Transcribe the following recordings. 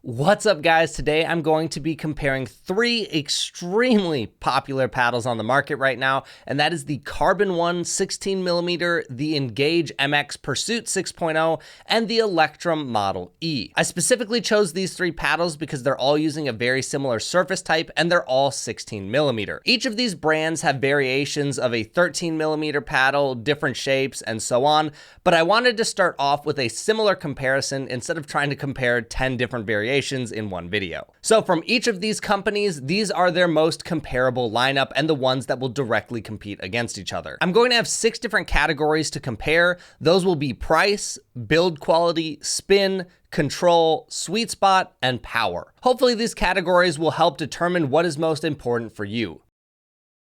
What's up, guys? Today I'm going to be comparing three extremely popular paddles on the market right now, and that is the CRBN1 16mm, the Engage MX Pursuit 6.0, and the Electrum Model E. I specifically chose these three paddles because they're all using a very similar surface type and they're all 16mm. Each of these brands have variations of a 13mm paddle, different shapes, and so on, but I wanted to start off with a similar comparison instead of trying to compare 10 different variations in one video. So from each of these companies, these are their most comparable lineup and the ones that will directly compete against each other. I'm going to have 6 different categories to compare. Those will be price, build quality, spin, control, sweet spot, and power. Hopefully these categories will help determine what is most important for you.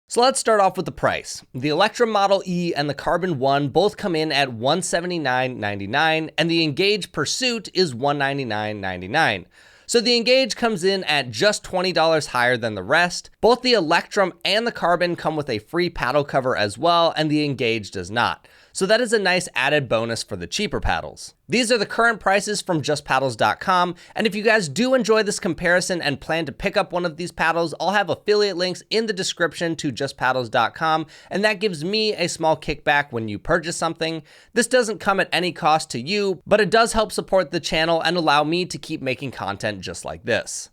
So let's start off with the price. The Electrum Model E and the CRBN1 both come in at $179.99, and the Engage Pursuit is $199.99. So the Engage comes in at just $20 higher than the rest. Both the Electrum and the Carbon come with a free paddle cover as well, and the Engage does not. So that is a nice added bonus for the cheaper paddles. These are the current prices from justpaddles.com, and if you guys do enjoy this comparison and plan to pick up one of these paddles, I'll have affiliate links in the description to justpaddles.com, and that gives me a small kickback when you purchase something. This doesn't come at any cost to you, but it does help support the channel and allow me to keep making content just like this.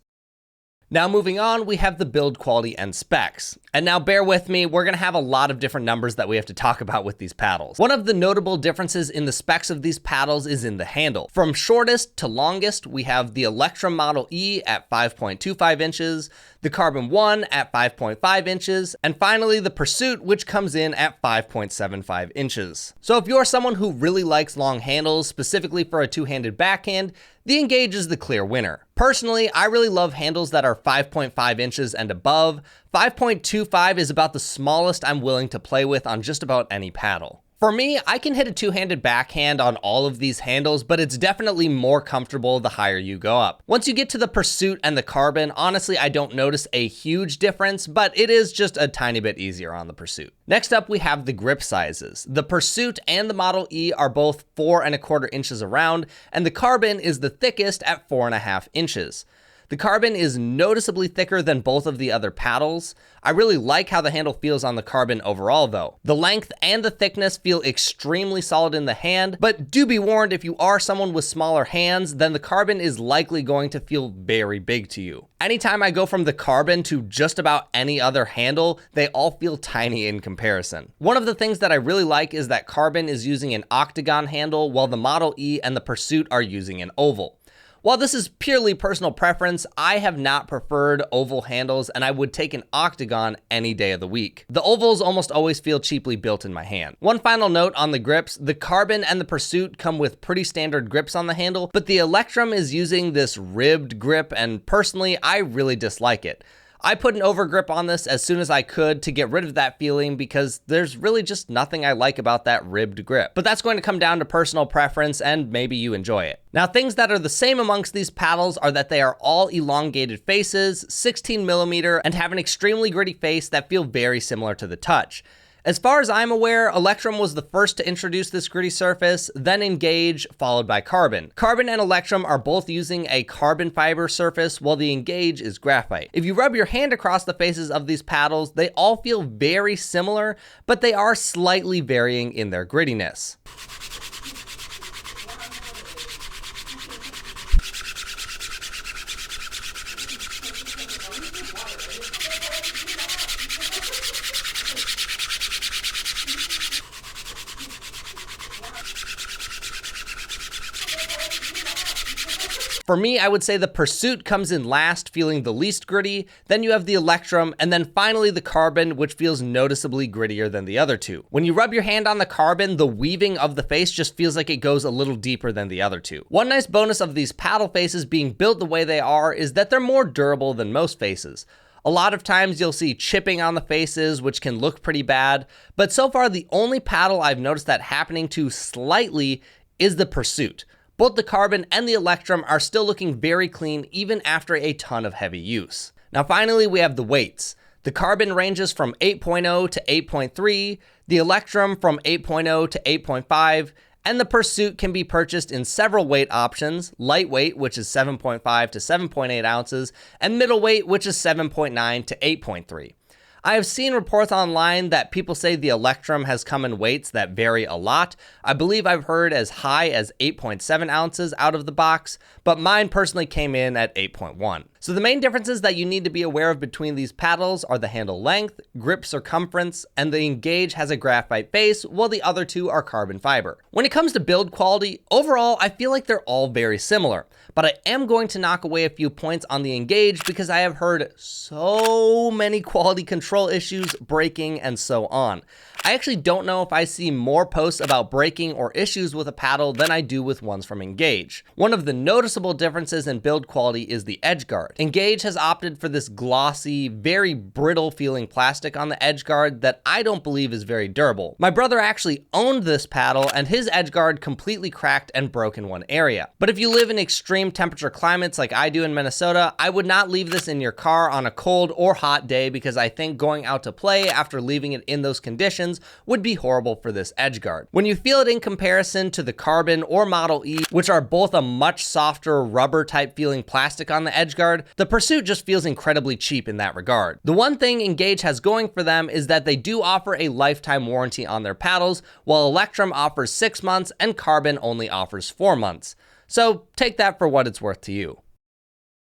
Now moving on, we have the build quality and specs. And now bear with me, we're gonna have a lot of different numbers that we have to talk about with these paddles. One of the notable differences in the specs of these paddles is in the handle. From shortest to longest, we have the Electrum Model E at 5.25 inches, the CRBN1 at 5.5 inches, and finally the Pursuit, which comes in at 5.75 inches. So if you're someone who really likes long handles, specifically for a two-handed backhand, the Engage is the clear winner. Personally, I really love handles that are 5.5 inches and above. 5.25 is about the smallest I'm willing to play with on just about any paddle. For me, I can hit a two-handed backhand on all of these handles, but it's definitely more comfortable the higher you go up. Once you get to the Pursuit and the Carbon, honestly, I don't notice a huge difference, but it is just a tiny bit easier on the Pursuit. Next up, we have the grip sizes. The Pursuit and the Model E are both 4¼ inches around, and the Carbon is the thickest at 4½ inches. The Carbon is noticeably thicker than both of the other paddles. I really like how the handle feels on the Carbon overall though. The length and the thickness feel extremely solid in the hand, but do be warned, if you are someone with smaller hands, then the Carbon is likely going to feel very big to you. Anytime I go from the Carbon to just about any other handle, they all feel tiny in comparison. One of the things that I really like is that Carbon is using an octagon handle while the Model E and the Pursuit are using an oval. While this is purely personal preference, I have not preferred oval handles and I would take an octagon any day of the week. The ovals almost always feel cheaply built in my hand. One final note on the grips, the Carbon and the Pursuit come with pretty standard grips on the handle, but the Electrum is using this ribbed grip and personally, I really dislike it. I put an overgrip on this as soon as I could to get rid of that feeling because there's really just nothing I like about that ribbed grip. But that's going to come down to personal preference and maybe you enjoy it. Now, things that are the same amongst these paddles are that they are all elongated faces, 16mm, and have an extremely gritty face that feel very similar to the touch. As far as I'm aware, Electrum was the first to introduce this gritty surface, then Engage, followed by Carbon. Carbon and Electrum are both using a carbon fiber surface, while the Engage is graphite. If you rub your hand across the faces of these paddles, they all feel very similar, but they are slightly varying in their grittiness. For me, I would say the Pursuit comes in last, feeling the least gritty, then you have the Electrum, and then finally the Carbon, which feels noticeably grittier than the other two. When you rub your hand on the Carbon, the weaving of the face just feels like it goes a little deeper than the other two. One nice bonus of these paddle faces being built the way they are is that they're more durable than most faces. A lot of times you'll see chipping on the faces, which can look pretty bad, but so far the only paddle I've noticed that happening to slightly is the Pursuit. Both the Carbon and the Electrum are still looking very clean even after a ton of heavy use. Now finally, we have the weights. The Carbon ranges from 8.0 to 8.3, the Electrum from 8.0 to 8.5, And the Pursuit can be purchased in several weight options: lightweight, which is 7.5 to 7.8 ounces, and middleweight, which is 7.9 to 8.3. I have seen reports online that people say the Electrum has come in weights that vary a lot. I believe I've heard as high as 8.7 ounces out of the box, but mine personally came in at 8.1. So the main differences that you need to be aware of between these paddles are the handle length, grip circumference, and the Engage has a graphite base, while the other two are carbon fiber. When it comes to build quality, overall, I feel like they're all very similar, but I am going to knock away a few points on the Engage because I have heard so many quality control issues, breaking, and so on. I actually don't know if I see more posts about breaking or issues with a paddle than I do with ones from Engage. One of the noticeable differences in build quality is the edge guard. Engage has opted for this glossy, very brittle feeling plastic on the edge guard that I don't believe is very durable. My brother actually owned this paddle and his edge guard completely cracked and broke in one area. But if you live in extreme temperature climates like I do in Minnesota, I would not leave this in your car on a cold or hot day because I think going out to play after leaving it in those conditions would be horrible for this edge guard. When you feel it in comparison to the Carbon or Model E, which are both a much softer rubber type feeling plastic on the edge guard, the Pursuit just feels incredibly cheap in that regard. The one thing Engage has going for them is that they do offer a lifetime warranty on their paddles, while Electrum offers 6 months and Carbon only offers 4 months. So take that for what it's worth to you.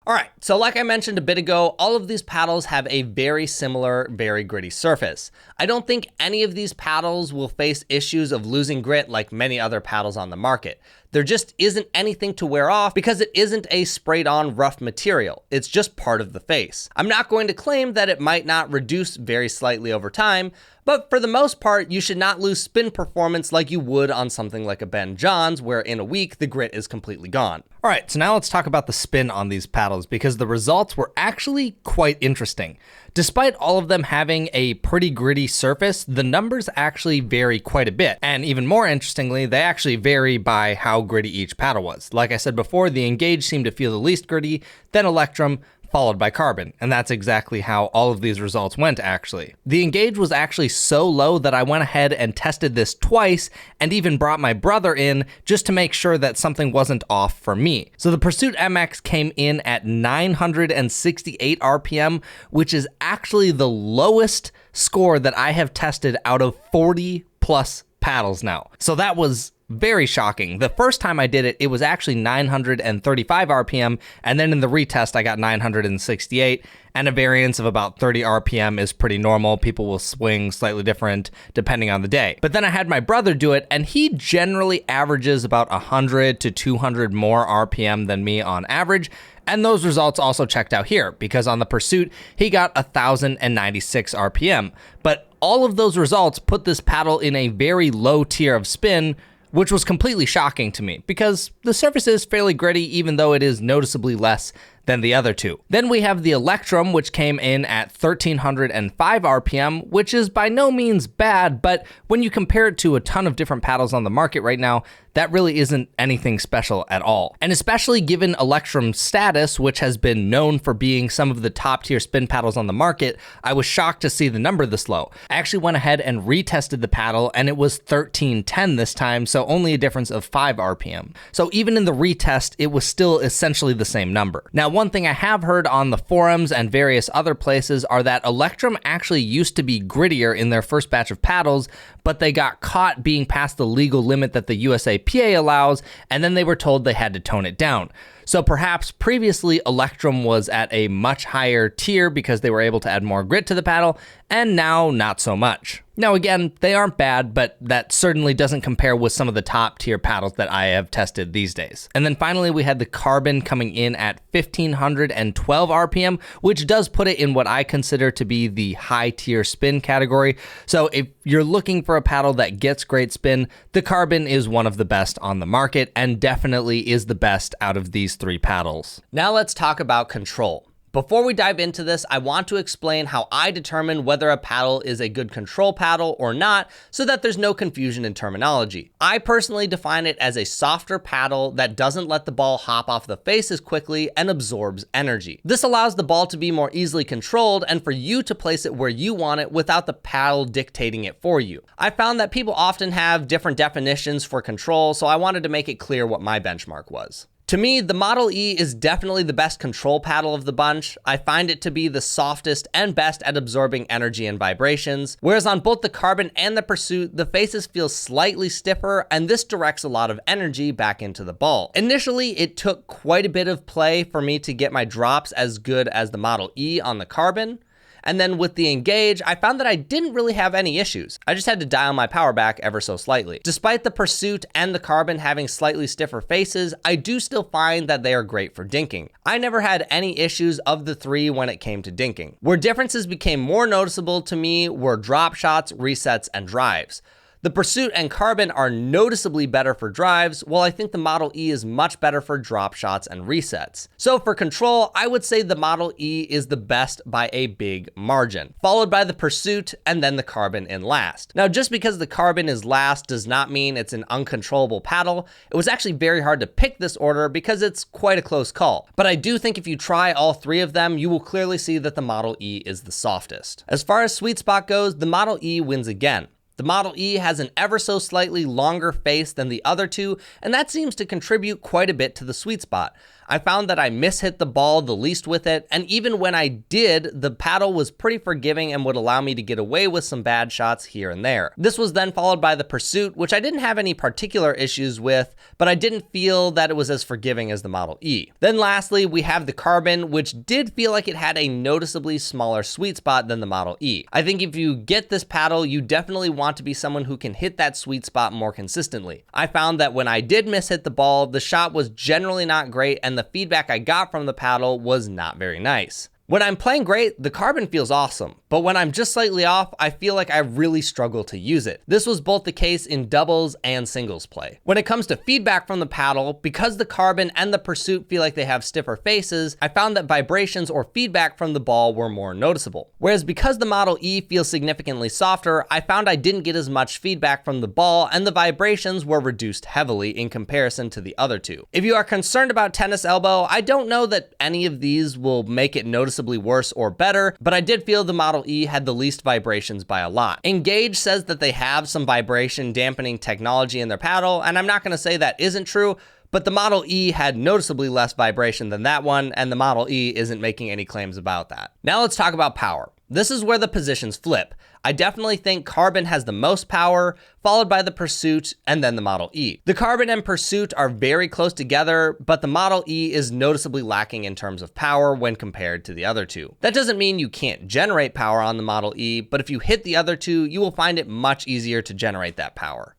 All right, so like I mentioned a bit ago, all of these paddles have a very similar, very gritty surface. I don't think any of these paddles will face issues of losing grit like many other paddles on the market. There just isn't anything to wear off because it isn't a sprayed on rough material. It's just part of the face. I'm not going to claim that it might not reduce very slightly over time, but for the most part, you should not lose spin performance like you would on something like a Ben Johns, where in a week, the grit is completely gone. All right, so now let's talk about the spin on these paddles because the results were actually quite interesting. Despite all of them having a pretty gritty surface, the numbers actually vary quite a bit. And even more interestingly, they actually vary by how gritty each paddle was. Like I said before, the Engage seemed to feel the least gritty, then Electrum, followed by Carbon. And that's exactly how all of these results went, actually. The Engage was actually so low that I went ahead and tested this twice and even brought my brother in just to make sure that something wasn't off for me. So the Pursuit MX came in at 968 RPM, which is actually the lowest score that I have tested out of 40 plus paddles now. So that was very shocking. The first time I did it, it was actually 935 RPM, and then in the retest, I got 968, and a variance of about 30 RPM is pretty normal. People will swing slightly different depending on the day. But then I had my brother do it, and he generally averages about 100 to 200 more RPM than me on average, and those results also checked out here, because on the Pursuit, he got 1,096 RPM. But all of those results put this paddle in a very low tier of spin, which was completely shocking to me because the surface is fairly gritty even though it is noticeably less than the other two. Then we have the Electrum, which came in at 1,305 RPM, which is by no means bad, but when you compare it to a ton of different paddles on the market right now, that really isn't anything special at all. And especially given Electrum's status, which has been known for being some of the top tier spin paddles on the market, I was shocked to see the number this low. I actually went ahead and retested the paddle and it was 1,310 this time, so only a difference of 5 RPM. So even in the retest, it was still essentially the same number. Now, one thing I have heard on the forums and various other places are that Electrum actually used to be grittier in their first batch of paddles, but they got caught being past the legal limit that the USAPA allows, and then they were told they had to tone it down. So perhaps previously Electrum was at a much higher tier because they were able to add more grit to the paddle, and now not so much. Now again, they aren't bad, but that certainly doesn't compare with some of the top tier paddles that I have tested these days. And then finally we had the Carbon coming in at 1,512 RPM, which does put it in what I consider to be the high tier spin category. So if you're looking for a paddle that gets great spin, the Carbon is one of the best on the market and definitely is the best out of these 3 paddles. Now let's talk about control. Before we dive into this, I want to explain how I determine whether a paddle is a good control paddle or not, so that there's no confusion in terminology. I personally define it as a softer paddle that doesn't let the ball hop off the face as quickly and absorbs energy. This allows the ball to be more easily controlled and for you to place it where you want it without the paddle dictating it for you. I found that people often have different definitions for control, so I wanted to make it clear what my benchmark was. To me, the Model E is definitely the best control paddle of the bunch. I find it to be the softest and best at absorbing energy and vibrations, whereas on both the Carbon and the Pursuit, the faces feel slightly stiffer, and this directs a lot of energy back into the ball. Initially, it took quite a bit of play for me to get my drops as good as the Model E on the Carbon. And then with the Engage, I found that I didn't really have any issues. I just had to dial my power back ever so slightly. Despite the Pursuit and the Carbon having slightly stiffer faces, I do still find that they are great for dinking. I never had any issues of the three when it came to dinking. Where differences became more noticeable to me were drop shots, resets, and drives. The Pursuit and Carbon are noticeably better for drives, while I think the Model E is much better for drop shots and resets. So for control, I would say the Model E is the best by a big margin, followed by the Pursuit and then the Carbon in last. Now, just because the Carbon is last does not mean it's an uncontrollable paddle. It was actually very hard to pick this order because it's quite a close call. But I do think if you try all three of them, you will clearly see that the Model E is the softest. As far as sweet spot goes, the Model E wins again. The Model E has an ever so slightly longer face than the other two, and that seems to contribute quite a bit to the sweet spot. I found that I mishit the ball the least with it, and even when I did, the paddle was pretty forgiving and would allow me to get away with some bad shots here and there. This was then followed by the Pursuit, which I didn't have any particular issues with, but I didn't feel that it was as forgiving as the Model E. Then lastly, we have the Carbon, which did feel like it had a noticeably smaller sweet spot than the Model E. I think if you get this paddle, you definitely want to be someone who can hit that sweet spot more consistently. I found that when I did mishit the ball, the shot was generally not great, and the feedback I got from the paddle was not very nice. When I'm playing great, the Carbon feels awesome, but when I'm just slightly off, I feel like I really struggle to use it. This was both the case in doubles and singles play. When it comes to feedback from the paddle, because the Carbon and the Pursuit feel like they have stiffer faces, I found that vibrations or feedback from the ball were more noticeable. Whereas because the Model E feels significantly softer, I found I didn't get as much feedback from the ball and the vibrations were reduced heavily in comparison to the other two. If you are concerned about tennis elbow, I don't know that any of these will make it noticeably worse or better, but I did feel the Model E had the least vibrations by a lot. Engage says that they have some vibration dampening technology in their paddle, and I'm not going to say that isn't true, but the Model E had noticeably less vibration than that one, and the Model E isn't making any claims about that. Now let's talk about power. This is where the positions flip. I definitely think Carbon has the most power, followed by the Pursuit, and then the Model E. The Carbon and Pursuit are very close together, but the Model E is noticeably lacking in terms of power when compared to the other two. That doesn't mean you can't generate power on the Model E, but if you hit the other two, you will find it much easier to generate that power.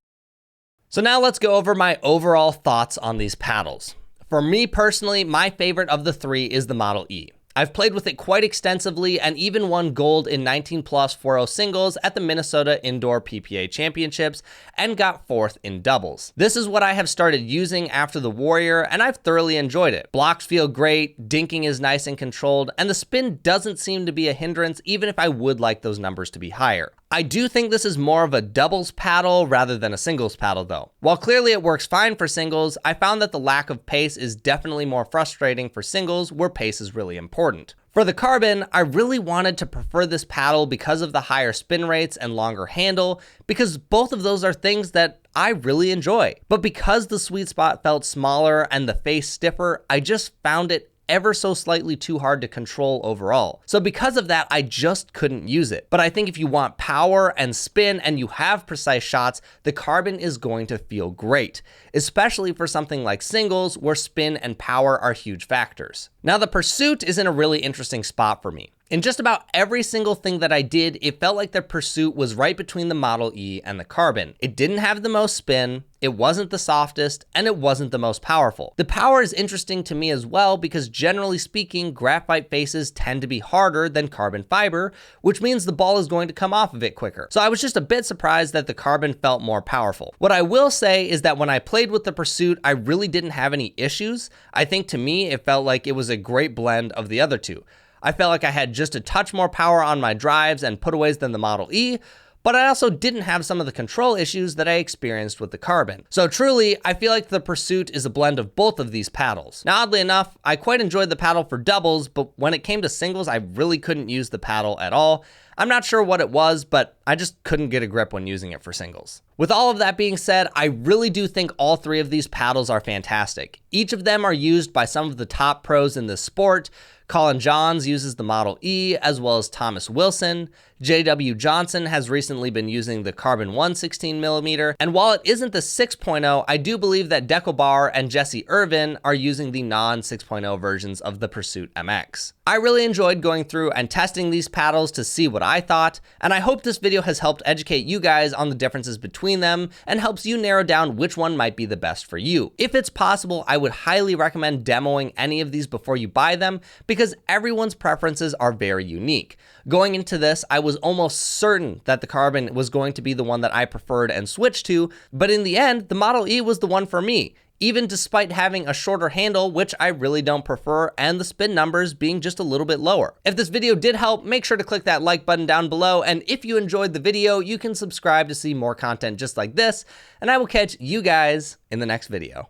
So now let's go over my overall thoughts on these paddles. For me personally, my favorite of the three is the Model E. I've played with it quite extensively and even won gold in 19+ 4-0 singles at the Minnesota Indoor PPA Championships and got 4th in doubles. This is what I have started using after the Warrior and I've thoroughly enjoyed it. Blocks feel great, dinking is nice and controlled, and the spin doesn't seem to be a hindrance even if I would like those numbers to be higher. I do think this is more of a doubles paddle rather than a singles paddle though. While clearly it works fine for singles, I found that the lack of pace is definitely more frustrating for singles where pace is really important. For the Carbon, I really wanted to prefer this paddle because of the higher spin rates and longer handle, because both of those are things that I really enjoy. But because the sweet spot felt smaller and the face stiffer, I just found it ever so slightly too hard to control overall. So because of that, I just couldn't use it. But I think if you want power and spin and you have precise shots, the Carbon is going to feel great, especially for something like singles where spin and power are huge factors. Now the Pursuit is in a really interesting spot for me. In just about every single thing that I did, it felt like the Pursuit was right between the Model E and the Carbon. It didn't have the most spin, it wasn't the softest, and it wasn't the most powerful. The power is interesting to me as well because generally speaking, graphite faces tend to be harder than carbon fiber, which means the ball is going to come off of it quicker. So I was just a bit surprised that the Carbon felt more powerful. What I will say is that when I played with the Pursuit, I really didn't have any issues. I think to me, it felt like it was a great blend of the other two. I felt like I had just a touch more power on my drives and putaways than the Model E, but I also didn't have some of the control issues that I experienced with the Carbon. So truly, I feel like the Pursuit is a blend of both of these paddles. Now, oddly enough, I quite enjoyed the paddle for doubles, but when it came to singles, I really couldn't use the paddle at all. I'm not sure what it was, but I just couldn't get a grip when using it for singles. With all of that being said, I really do think all three of these paddles are fantastic. Each of them are used by some of the top pros in this sport. Colin Johns uses the Model E, as well as Thomas Wilson. J.W. Johnson has recently been using the CRBN1 16mm, and while it isn't the 6.0, I do believe that Dekel Bar and Jesse Irvin are using the non-6.0 versions of the Pursuit MX. I really enjoyed going through and testing these paddles to see what I thought, and I hope this video has helped educate you guys on the differences between them and helps you narrow down which one might be the best for you. If it's possible, I would highly recommend demoing any of these before you buy them, because everyone's preferences are very unique. Going into this, I was almost certain that the Carbon was going to be the one that I preferred and switched to, but in the end, the Model E was the one for me, even despite having a shorter handle, which I really don't prefer, and the spin numbers being just a little bit lower. If this video did help, make sure to click that like button down below, and if you enjoyed the video, you can subscribe to see more content just like this, and I will catch you guys in the next video.